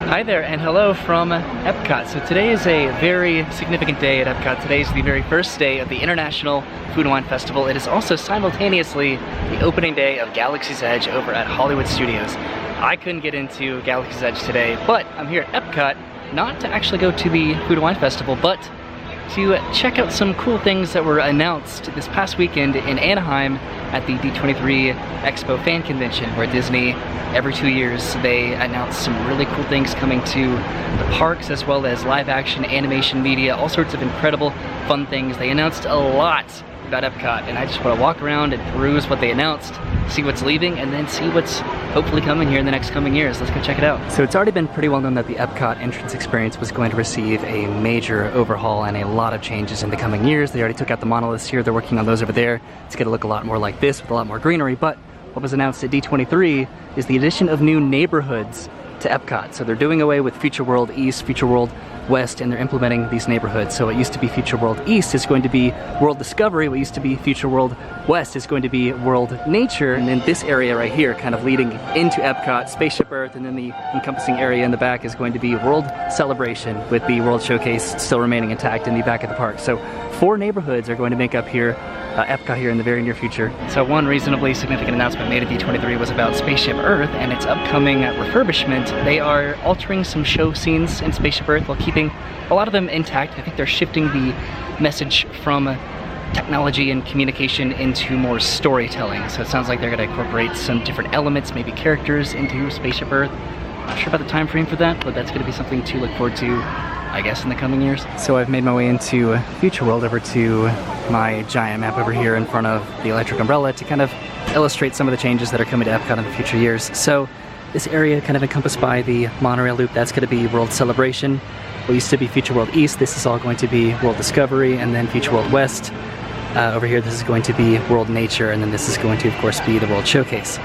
Hi there and hello from Epcot. So today is a very significant day at Epcot. Today is the very first day of the International Food and Wine Festival. It is also simultaneously the opening day of Galaxy's Edge over at Hollywood Studios. I couldn't get into Galaxy's Edge today, but I'm here at Epcot not to actually go to the Food and Wine Festival, but to check out some cool things that were announced this past weekend in Anaheim at the D23 Expo fan convention, where Disney, every 2 years, they announce some really cool things coming to the parks, as well as live action, animation, media, all sorts of incredible fun things. They announced a lot about Epcot, and I just want to walk around and peruse what they announced, see what's leaving, and then see what's hopefully coming here in the next coming years. Let's go check it out. So it's already been pretty well known that the Epcot entrance experience was going to receive a major overhaul and a lot of changes in the coming years. They already took out the monoliths here. They're working on those over there. It's going to look a lot more like this with a lot more greenery, but what was announced at D23 is the addition of new neighborhoods to Epcot. So they're doing away with Future World East, Future World West, and they're implementing these neighborhoods. So what used to be Future World East is going to be World Discovery, what used to be Future World West is going to be World Nature, and then this area right here kind of leading into Epcot, Spaceship Earth, and then the encompassing area in the back is going to be World Celebration, with the World Showcase still remaining intact in the back of the park. So 4 neighborhoods are going to make up here Epcot here in the very near future. So one reasonably significant announcement made at D23 was about Spaceship Earth and its upcoming refurbishment. They are altering some show scenes in Spaceship Earth while keeping a lot of them intact. I think they're shifting the message from technology and communication into more storytelling. So it sounds like they're going to incorporate some different elements, maybe characters, into Spaceship Earth. Not sure about the time frame for that, but that's going to be something to look forward to, I guess, in the coming years. So I've made my way into Future World, over to my giant map over here in front of the electric umbrella to kind of illustrate some of the changes that are coming to Epcot in the future years. So this area kind of encompassed by the monorail loop, that's going to be World Celebration. What used to be Future World East, this is all going to be World Discovery, and then Future World West. Over here, this is going to be World Nature, and then this is going to, of course, be the World Showcase.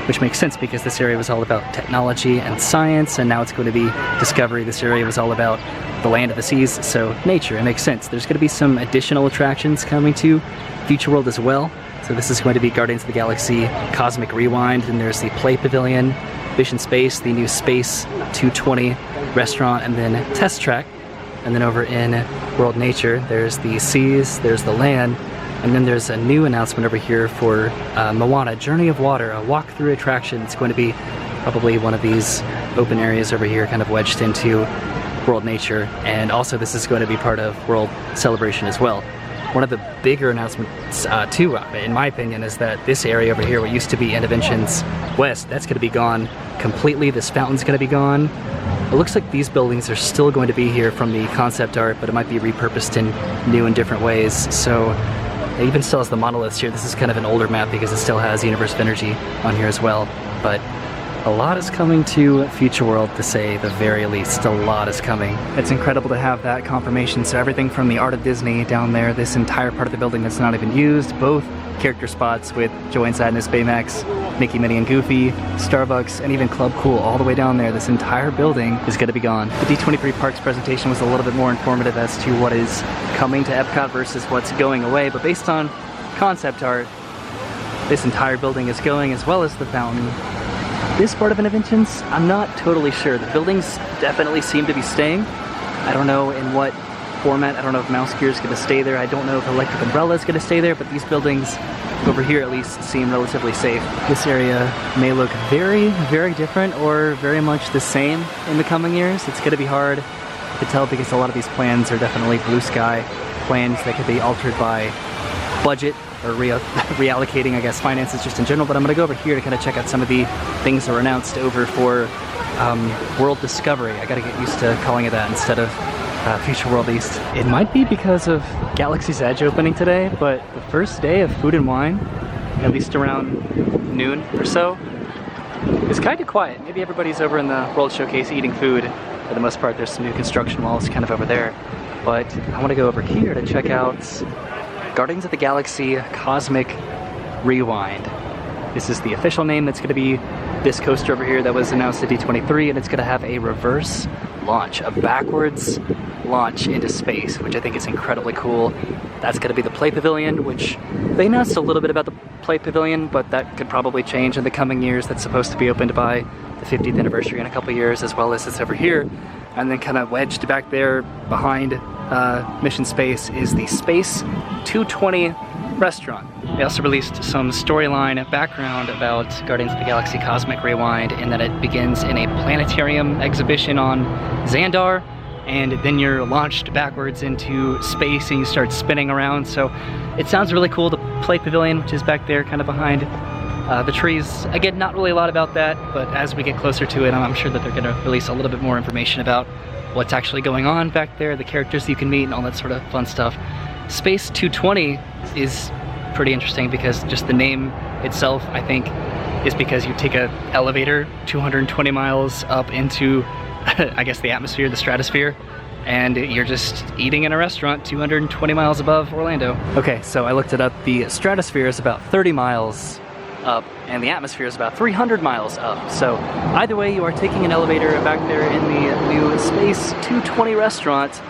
Which makes sense because this area was all about technology and science, and now it's going to be Discovery. This area was all about the land of the seas, so nature. It makes sense. There's going to be some additional attractions coming to Future World as well. So this is going to be Guardians of the Galaxy Cosmic Rewind, and there's the Play Pavilion, Vision Space, the new Space 220 restaurant, and then Test Track. And then over in World Nature, there's the seas, there's the land, and then there's a new announcement over here for Moana, Journey of Water, a walk-through attraction. It's going to be probably one of these open areas over here kind of wedged into World Nature. And also this is going to be part of World Celebration as well. One of the bigger announcements too, in my opinion, is that this area over here, what used to be Interventions West, that's going to be gone completely. This fountain's going to be gone. It looks like these buildings are still going to be here from the concept art, but it might be repurposed in new and different ways. So it even still has the monoliths here. This is kind of an older map because it still has Universe of Energy on here as well. But a lot is coming to Future World, to say the very least. A lot is coming. It's incredible to have that confirmation. So everything from the Art of Disney down there, this entire part of the building that's not even used, both character spots with Joy and Sadness, Baymax, Mickey, Minnie, and Goofy, Starbucks, and even Club Cool all the way down there. This entire building is going to be gone. The D23 Parks presentation was a little bit more informative as to what is coming to Epcot versus what's going away, but based on concept art, this entire building is going, as well as the fountain. This part of Interventions, I'm not totally sure. The buildings definitely seem to be staying. I don't know in what format. I don't know if Mouse Gear is going to stay there. I don't know if Electric Umbrella is going to stay there, but these buildings over here at least seem relatively safe. This area may look very, very different or very much the same in the coming years. It's going to be hard to tell because a lot of these plans are definitely blue sky plans that could be altered by budget or reallocating, I guess, finances just in general. But I'm going to go over here to kind of check out some of the things that were announced over for World Discovery. I got to get used to calling it that instead of Future World East. It might be because of Galaxy's Edge opening today, but the first day of Food and Wine, at least around noon or so, is kind of quiet. Maybe everybody's over in the World Showcase eating food. For the most part, there's some new construction walls kind of over there. But I want to go over here to check out Guardians of the Galaxy Cosmic Rewind. This is the official name. That's going to be this coaster over here that was announced at D23, and it's going to have a reverse launch, a backwards launch into space, which I think is incredibly cool. That's going to be the Play Pavilion, which they announced a little bit about the Play Pavilion, but that could probably change in the coming years. That's supposed to be opened by the 50th anniversary in a couple years, as well as it's over here. And then kind of wedged back there behind Mission Space is the Space 220 restaurant. They also released some storyline background about Guardians of the Galaxy Cosmic Rewind, in that it begins in a planetarium exhibition on Xandar, and then you're launched backwards into space and you start spinning around. So it sounds really cool. The Play Pavilion, which is back there kind of behind the trees. Again, not really a lot about that, but as we get closer to it, I'm sure that they're going to release a little bit more information about what's actually going on back there, the characters you can meet, and all that sort of fun stuff. Space 220 is pretty interesting because just the name itself, I think, is because you take an elevator 220 miles up into, I guess, the atmosphere, the stratosphere, and you're just eating in a restaurant 220 miles above Orlando. Okay, so I looked it up. The stratosphere is about 30 miles up, and the atmosphere is about 300 miles up. So either way, you are taking an elevator back there in the new Space 220 restaurant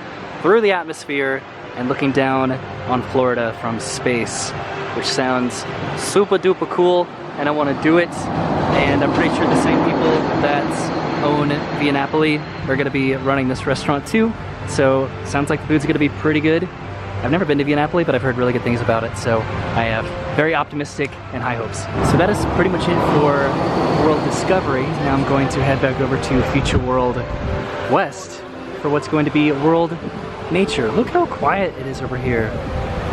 through the atmosphere and looking down on Florida from space, which sounds super duper cool, and I want to do it. And I'm pretty sure the same people that own Via Napoli are going to be running this restaurant too. So sounds like the food's going to be pretty good. I've never been to Via Napoli, but I've heard really good things about it, so I have very optimistic and high hopes. So that is pretty much it for World Discovery. Now I'm going to head back over to Future World West for what's going to be World Nature. Look how quiet it is over here.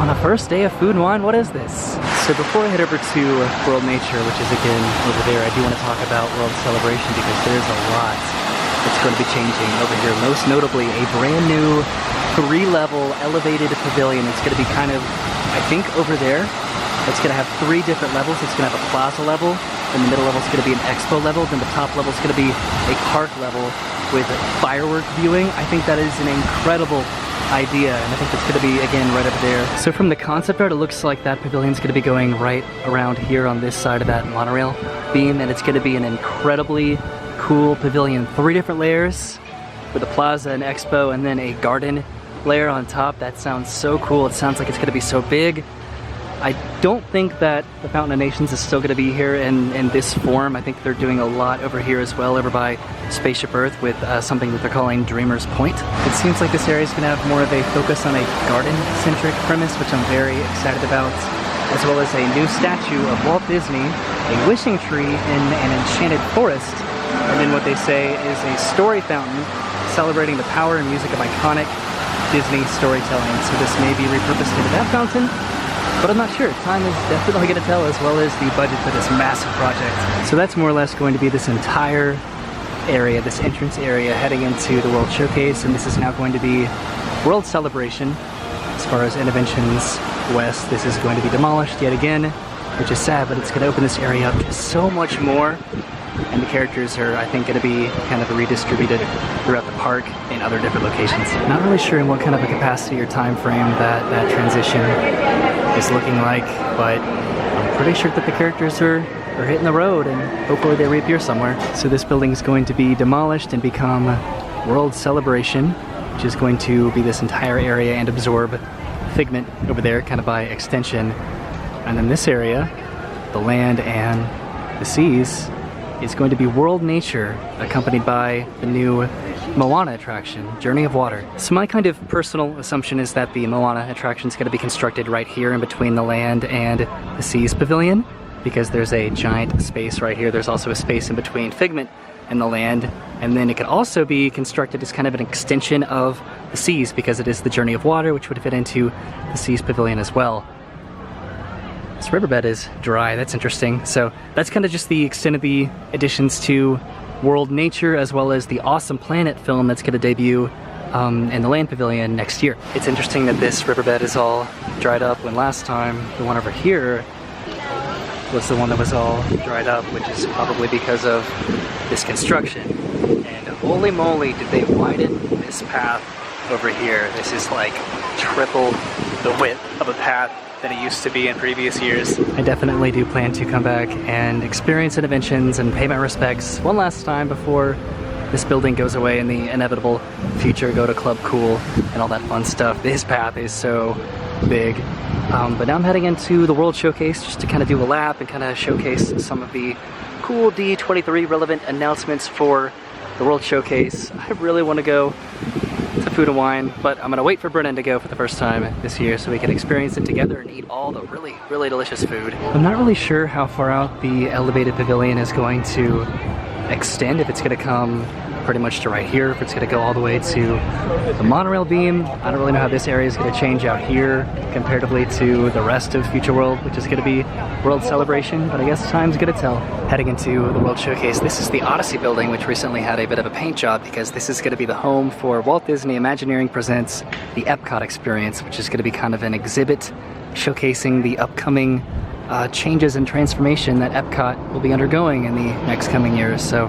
On the first day of Food and Wine, what is this? So before I head over to World Nature, which is again over there, I do want to talk about World Celebration because there's a lot that's going to be changing over here. Most notably, a brand new 3-level elevated pavilion. It's going to be kind of, I think, over there. It's going to have 3 different levels. It's going to have a plaza level, and the middle level is going to be an expo level, then the top level is going to be a park level with firework viewing. I think that is an incredible idea, and I think it's going to be, again, right over there. So from the concept art, it looks like that pavilion's going to be going right around here on this side of that monorail beam, and it's going to be an incredibly cool pavilion. 3 different layers with a plaza, an expo, and then a garden layer on top. That sounds so cool. It sounds like it's going to be so big. I don't think that the Fountain of Nations is still going to be here in this form. I think they're doing a lot over here as well, over by Spaceship Earth, with something that they're calling Dreamer's Point. It seems like this area is going to have more of a focus on a garden-centric premise, which I'm very excited about, as well as a new statue of Walt Disney, a wishing tree in an enchanted forest, and then what they say is a story fountain celebrating the power and music of iconic Disney storytelling. So this may be repurposed into that fountain, but I'm not sure. Time is definitely going to tell, as well as the budget for this massive project. So that's more or less going to be this entire area, this entrance area heading into the World Showcase, and this is now going to be World Celebration. As far as Interventions West, this is going to be demolished yet again, which is sad, but it's going to open this area up to so much more. And the characters are, I think, going to be kind of redistributed throughout the park in other different locations. Not really sure in what kind of a capacity or time frame that transition is looking like, but I'm pretty sure that the characters are hitting the road, and hopefully they reappear somewhere. So this building is going to be demolished and become World Celebration, which is going to be this entire area and absorb Figment over there, kind of by extension. And then this area, the land and the seas, is going to be World Nature, accompanied by the new Moana attraction, Journey of Water. So my kind of personal assumption is that the Moana attraction is going to be constructed right here in between the land and the seas pavilion, because there's a giant space right here. There's also a space in between Figment and the land, and then it could also be constructed as kind of an extension of the seas, because it is the Journey of Water, which would fit into the seas pavilion as well. This riverbed is dry. That's interesting. So that's kind of just the extent of the additions to World Nature, as well as the Awesome Planet film that's going to debut in the Land Pavilion next year. It's interesting that this riverbed is all dried up, when last time the one over here was the one that was all dried up, which is probably because of this construction. And holy moly, did they widen this path over here. This is like triple the width of a path than it used to be in previous years. I definitely do plan to come back and experience Interventions and pay my respects one last time before this building goes away in the inevitable future, go to Club Cool and all that fun stuff. This path is so big. But now I'm heading into the World Showcase just to kind of do a lap and kind of showcase some of the cool D23 relevant announcements for the World Showcase. I really want to go to Food and Wine, but I'm gonna wait for Brennan to go for the first time this year so we can experience it together and eat all the really, really delicious food. I'm not really sure how far out the elevated pavilion is going to extend, if it's gonna come pretty much to right here, if it's gonna go all the way to the monorail beam. I don't really know how this area is gonna change out here comparatively to the rest of Future World, which is gonna be World Celebration, but I guess time's gonna tell. Heading into the World Showcase, this is the Odyssey building, which recently had a bit of a paint job because this is gonna be the home for Walt Disney Imagineering Presents the Epcot experience, which is gonna be kind of an exhibit showcasing the upcoming changes and transformation that Epcot will be undergoing in the next coming years. So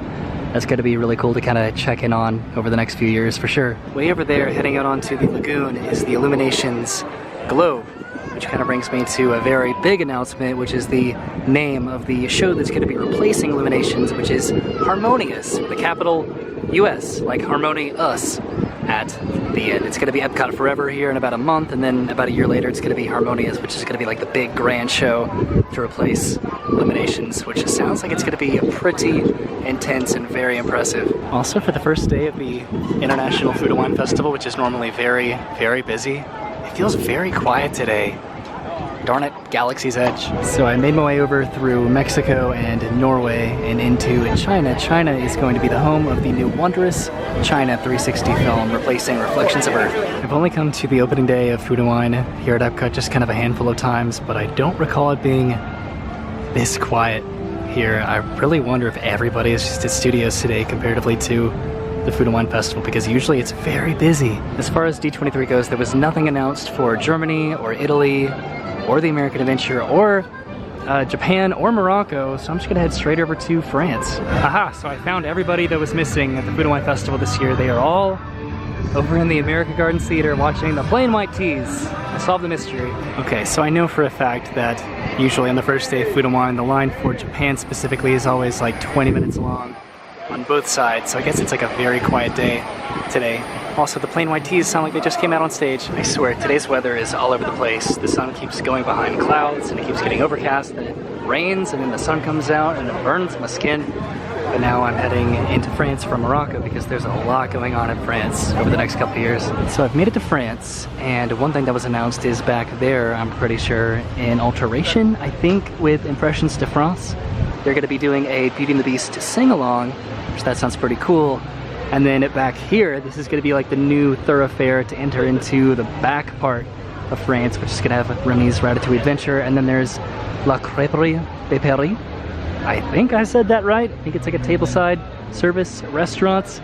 that's going to be really cool to kind of check in on over the next few years for sure. Way over there, heading out onto the lagoon, is the Illuminations Globe, which kind of brings me to a very big announcement, which is the name of the show that's going to be replacing Illuminations, which is Harmonious, the capital US, like Harmony Us at the end. It's going to be Epcot Forever here in about a month, and then about a year later it's going to be Harmonious, which is going to be like the big grand show to replace Illuminations, which sounds like it's going to be pretty intense and very impressive. Also, for the first day of the International Food and Wine Festival, which is normally very, very busy, it feels very quiet today. Darn it, Galaxy's Edge. So I made my way over through Mexico and Norway and into China. China is going to be the home of the new wondrous China 360 film, replacing Reflections of Earth. I've only come to the opening day of Food and Wine here at Epcot just kind of a handful of times, but I don't recall it being this quiet here. I really wonder if everybody is just at studios today comparatively to the Food and Wine Festival, because usually it's very busy. As far as D23 goes, there was nothing announced for Germany or Italy or the American Adventure or Japan or Morocco, so I'm just gonna head straight over to France. Aha, so I found everybody that was missing at the Food and Wine Festival this year. They are all over in the American Gardens Theater watching the Plain White Tees. I solved the mystery. Okay, so I know for a fact that usually on the first day of Food and Wine, the line for Japan specifically is always like 20 minutes long on both sides, so I guess it's like a very quiet day today. Also, the Plain White Tees sound like they just came out on stage. I swear, today's weather is all over the place. The sun keeps going behind clouds, and it keeps getting overcast, and it rains, and then the sun comes out, and it burns my skin. But now I'm heading into France from Morocco because there's a lot going on in France over the next couple of years. So I've made it to France, and one thing that was announced is back there, I'm pretty sure, in Alteration, I think, with Impressions de France. They're going to be doing a Beauty and the Beast sing-along, which that sounds pretty cool. And then back here, this is going to be like the new thoroughfare to enter into the back part of France, which is going to have Remy's Ratatouille Adventure. And then there's La Crêperie de Paris. I think I said that right. I think it's like a tableside service restaurants.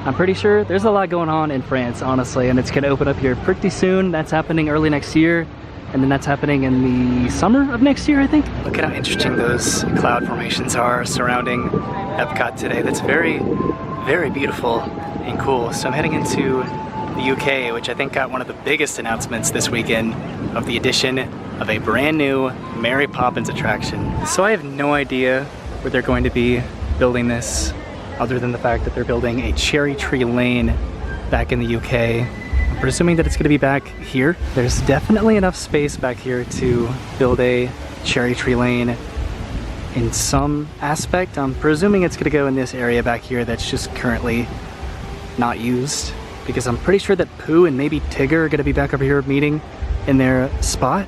I'm pretty sure there's a lot going on in France, honestly, and it's going to open up here pretty soon. That's happening early next year. And then that's happening in the summer of next year, I think. Look at how interesting those cloud formations are surrounding Epcot today. That's very, very beautiful and cool. So I'm heading into the UK, which I think got one of the biggest announcements this weekend of the addition of a brand new Mary Poppins attraction. So I have no idea where they're going to be building this, other than the fact that they're building a cherry tree lane back in the UK. I'm presuming that it's going to be back here. There's definitely enough space back here to build a cherry tree lane in some aspect. I'm presuming it's going to go in this area back here that's just currently not used, because I'm pretty sure that Pooh and maybe Tigger are going to be back over here meeting in their spot.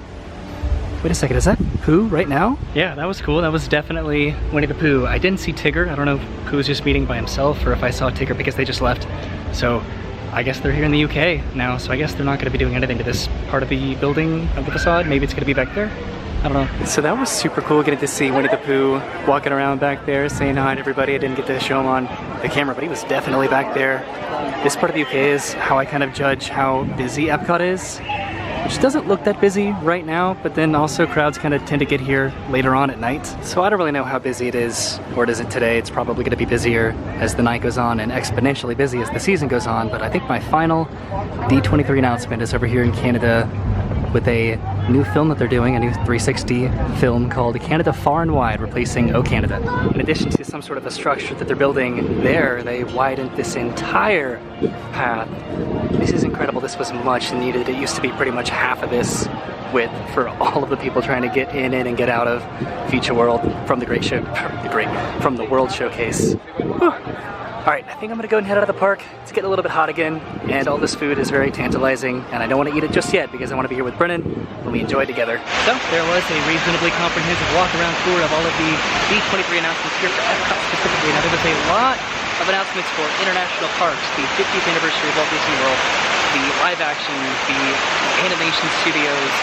Wait a second, is that Pooh right now? Yeah, that was cool. That was definitely Winnie the Pooh. I didn't see Tigger. I don't know if Pooh was just meeting by himself or if I saw Tigger because they just left. So I guess they're here in the UK now, so I guess they're not going to be doing anything to this part of the building, of the facade. Maybe it's going to be back there. I don't know. So that was super cool getting to see Winnie the Pooh walking around back there saying hi to everybody. I didn't get to show him on the camera, but he was definitely back there. This part of the UK is how I kind of judge how busy Epcot is, which doesn't look that busy right now, but then also crowds kind of tend to get here later on at night. So I don't really know how busy it is, or is it today? It's probably going to be busier as the night goes on and exponentially busy as the season goes on, but I think my final D23 announcement is over here in Canada with a new film that they're doing, a new 360 film called Canada Far and Wide, replacing O Canada. In addition to some sort of a structure that they're building there, they widened this entire path. This is incredible. This was much needed. It used to be pretty much half of this width for all of the people trying to get in and get out of Future World from from the World Showcase. Whew. Alright, I think I'm gonna go and head out of the park. It's getting a little bit hot again, and all this food is very tantalizing, and I don't want to eat it just yet because I want to be here with Brennan when we enjoy together. So, there was a reasonably comprehensive walk-around tour of all of the D23 announcements here for Epcot specifically. Now, there was a lot of announcements for international parks, the 50th anniversary of Walt Disney World, the live action, the animation studios,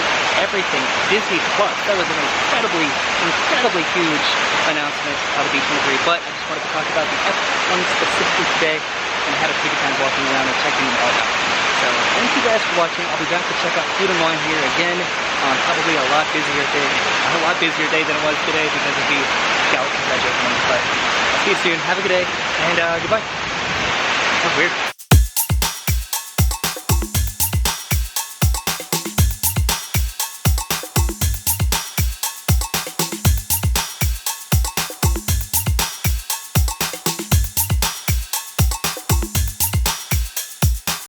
everything. Disney Plus, that was an incredibly huge announcement out of D23, but I just wanted to talk about the Epcot one specifically today and had a pretty good time walking around and checking them all out. So thank you guys for watching. I'll be back to check out Food and Wine here again on probably a lot busier day than it was today because of the Galaxy's Edge opening. But I'll see you soon. Have a good day and goodbye. That was weird.